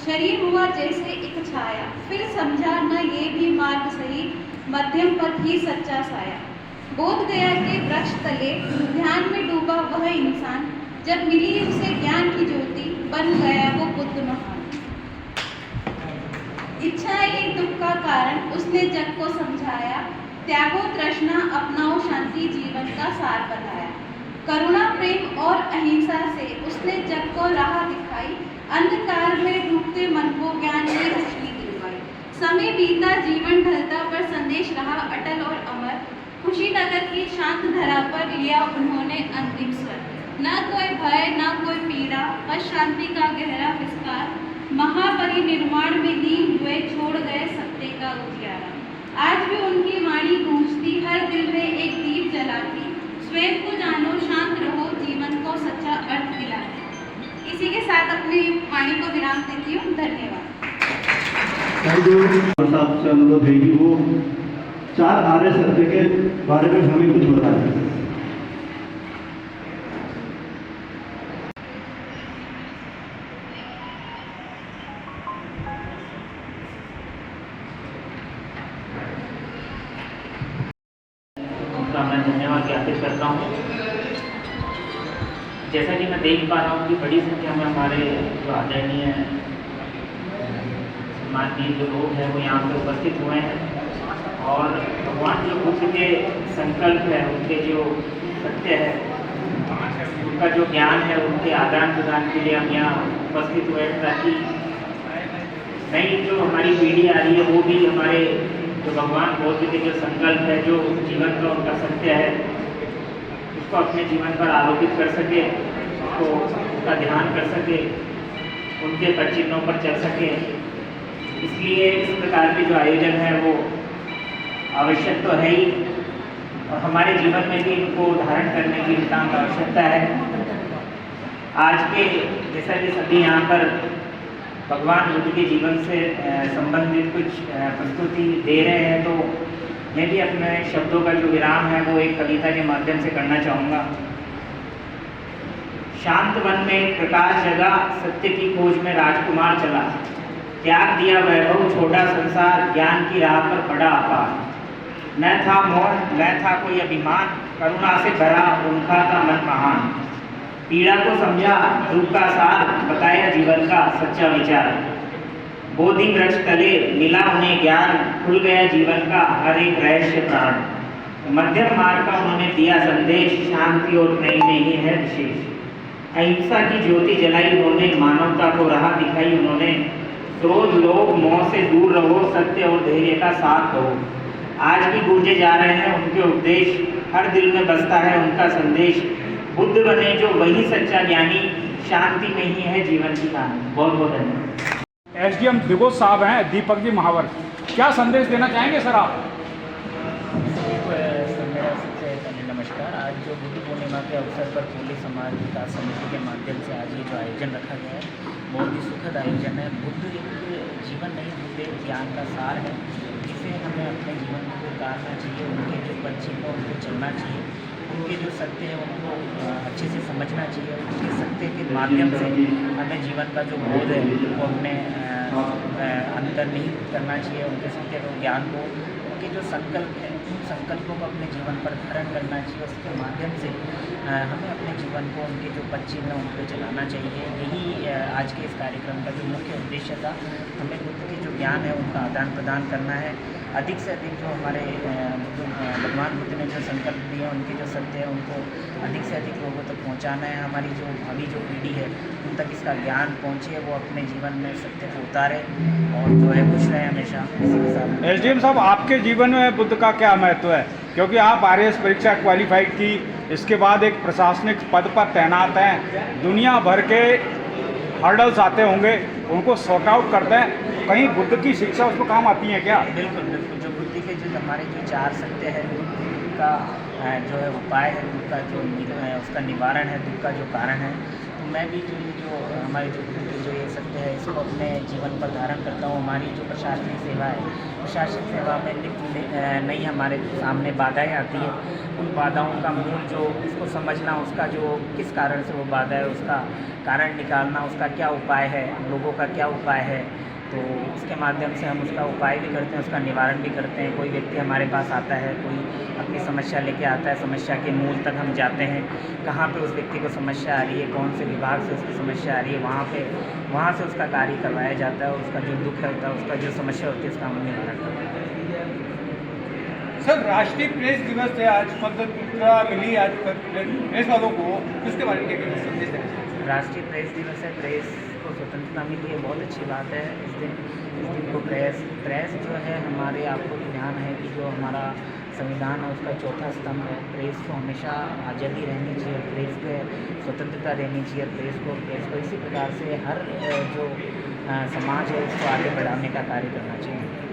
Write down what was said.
शरीर हुआ जैसे एक छाया, फिर समझा न ये भी मार्ग सही, मध्यम पथ ही सच्चा साया। बोध गया के वृक्ष तले ध्यान में डूबा वह इंसान, जब मिली उसे ज्ञान की ज्योति, बन गया वो बुद्ध महान। इच्छा एक दुख का कारण उसने जग को समझाया, त्यागो तृष्णा अपनाओ शांति जीवन का सार बताया। करुणा प्रेम और अहिंसा से उसने जग को राह दिखाई, अंधकार में डूबते मन को ज्ञान की रोशनी दिलवाई। समय बीता जीवन ढलता पर संदेश रहा अटल और अमर, कुशीनगर की शांत धरा पर लिया उन्होंने अंतिम स्वर। न कोई भय न कोई पीड़ा, बस शांति का गहरा विस्तार, महापरिनिर्वाण में लीन हुए छोड़ गए सत्य का उजियारा। आज भी उनकी वाणी गूंजती, हर दिल में एक दीप जलाती, स्वयं को जानो शांत रहो जीवन को सच्चा अर्थ दिलाती। इसी के साथ अपनी वाणी को विराम देती हूँ। धन्यवाद। से अनुरोध है कि वो 4 आर्य सत्य के बारे में हमें कुछ बताएं। मैं धन्यवाद ज्ञापित करता हूँ। जैसा कि मैं देख पा रहा हूँ कि बड़ी संख्या में हमारे जो आदरणीय सम्माननीय जो लोग हैं वो यहाँ पे उपस्थित हुए हैं और भगवान जो बुद्ध के संकल्प है, उनके जो सत्य है, उनका जो ज्ञान है, उनके आदान प्रदान के लिए हम यहाँ उपस्थित हुए हैं, ताकि नई जो हमारी पीढ़ी आ रही है वो भी हमारे जो भगवान बुद्ध के जो संकल्प है, जो जीवन का उनका सत्य है, उसको अपने जीवन पर आरोपित कर सके, उसको उसका ध्यान कर सके, उनके पदचिन्हों पर चल सके। इसलिए इस प्रकार के जो आयोजन है वो आवश्यक तो है ही, और हमारे जीवन में भी इनको धारण करने की नितांत आवश्यकता है। आज के जैसा कि सभी यहाँ पर भगवान बुद्ध के जीवन से संबंधित कुछ प्रस्तुति दे रहे हैं, तो मैं भी अपने शब्दों का जो विराम है वो एक कविता के माध्यम से करना चाहूँगा। शांत वन में प्रकाश जगा, सत्य की खोज में राजकुमार चला, त्याग दिया वैभव छोड़ा संसार, ज्ञान की राह पर बढ़ा अपार। न था मोह न था कोई अभिमान, करुणा से भरा उनका था मन महान। पीड़ा को समझा दुख का सार, बताया जीवन का सच्चा विचार। बोधि वृक्ष तले मिला उन्हें ज्ञान, खुल गया जीवन का हर एक रहस्य प्राण। मध्यम मार्ग का उन्होंने दिया संदेश, शांति और प्रेम में ही है विशेष। अहिंसा की ज्योति जलाई उन्होंने, मानवता को राह दिखाई उन्होंने। क्रोध लोभ मोह से दूर रहो, सत्य और धैर्य का साथ दो। आज भी गूंजे जा रहे हैं उनके उपदेश, हर दिल में बसता है उनका संदेश। बुद्ध बने जो वही सच्चा ज्ञानी, शांति में ही है जीवन की कहानी। बहुत बहुत धन्यवाद। एसडीएम दिगोज साहब हैं, दीपक जी महावर, क्या संदेश देना चाहेंगे सर आप? मेरा सबसे पहले नमस्कार। आज जो बुद्ध पूर्णिमा के अवसर पर कोली समाज विकास समिति के माध्यम से आज ये जो आयोजन रखा गया है, बहुत ही सुखद आयोजन है। बुद्ध एक जीवन नहीं, बुद्ध एक ज्ञान का सार है, जिसे हमें अपने जीवन में उतारना चाहिए। उनके जो पदचिन्ह उनको चलना चाहिए, उनके जो सत्य है उनको अच्छे से समझना चाहिए। उनके सत्य के माध्यम से हमें जीवन का जो बोध है वो अपने अंतर्निहित करना चाहिए। उनके सत्य को, ज्ञान को, उनके जो संकल्प है उन संकल्पों को अपने जीवन पर धारण करना चाहिए। उसके माध्यम से हमें अपने जीवन को, उनके जो पदचिन्ह उन पर चलाना चाहिए। यही आज के इस कार्यक्रम का जो मुख्य उद्देश्य था। हमें बुद्ध के जो ज्ञान है उनका आदान प्रदान करना है। अधिक से अधिक जो हमारे भगवान बुद्ध ने जो संकल्प दिए, उनके जो सत्य है उनको अधिक से अधिक लोगों तक पहुंचाना है। हमारी जो भावी जो पीढ़ी है उन तक इसका ज्ञान पहुंचे, वो अपने जीवन में सत्य को उतारे और जो है खुश रहे हमेशा। इसी के साथ एसडीएम साहब, आपके जीवन में बुद्ध का क्या महत्व है? क्योंकि आप आरएएस परीक्षा क्वालिफाइड की, इसके बाद एक प्रशासनिक पद पर तैनात हैं, दुनिया भर के हर्डल्स आते होंगे, उनको सॉर्ट आउट करते हैं, कहीं बुद्ध की शिक्षा उसको काम आती है क्या? बिल्कुल बिल्कुल। जो बुद्ध के जो हमारे जो 4 सत्य है उनका जो है उपाय है दुख का, जो उसका निवारण है दुख का जो कारण है। तो मैं भी जो हमारे जो गुरु की जो ये सत्य है इसको अपने जीवन पर धारण करता हूँ। हमारी जो प्रशासनिक सेवा है, प्रशासनिक सेवा में नई हमारे सामने बाधाएं आती है, उन बाधाओं का मूल जो उसको समझना, उसका जो किस कारण से वो बाधा है उसका कारण निकालना, उसका क्या उपाय है, लोगों का क्या उपाय है, तो इसके माध्यम से हम उसका उपाय भी करते हैं, उसका निवारण भी करते हैं। कोई व्यक्ति हमारे पास आता है, कोई अपनी समस्या लेके आता है, समस्या के मूल तक हम जाते हैं, कहाँ पे उस व्यक्ति को समस्या आ रही है, कौन से विभाग से उसकी समस्या आ रही है, वहाँ से उसका कार्य करवाया जाता है, उसका जो दुख होता है, उसका जो समस्या होती है उसका हम निवारण करवाते हैं। सर, राष्ट्रीय प्रेस दिवस है आज, स्वतंत्रता मिली आज प्रेस वालों को, किसके बारे में क्या संदेश देना? राष्ट्रीय प्रेस दिवस है, प्रेस को स्वतंत्रता मिली है, बहुत अच्छी बात है। इस दिन को प्रेस जो है हमारे, आपको ध्यान है कि जो हमारा संविधान है उसका चौथा स्तंभ है। प्रेस को हमेशा आज़ादी रहनी चाहिए, प्रेस को स्वतंत्रता रहनी चाहिए, प्रेस को इसी प्रकार से हर जो समाज है उसको आगे बढ़ाने का कार्य करना चाहिए।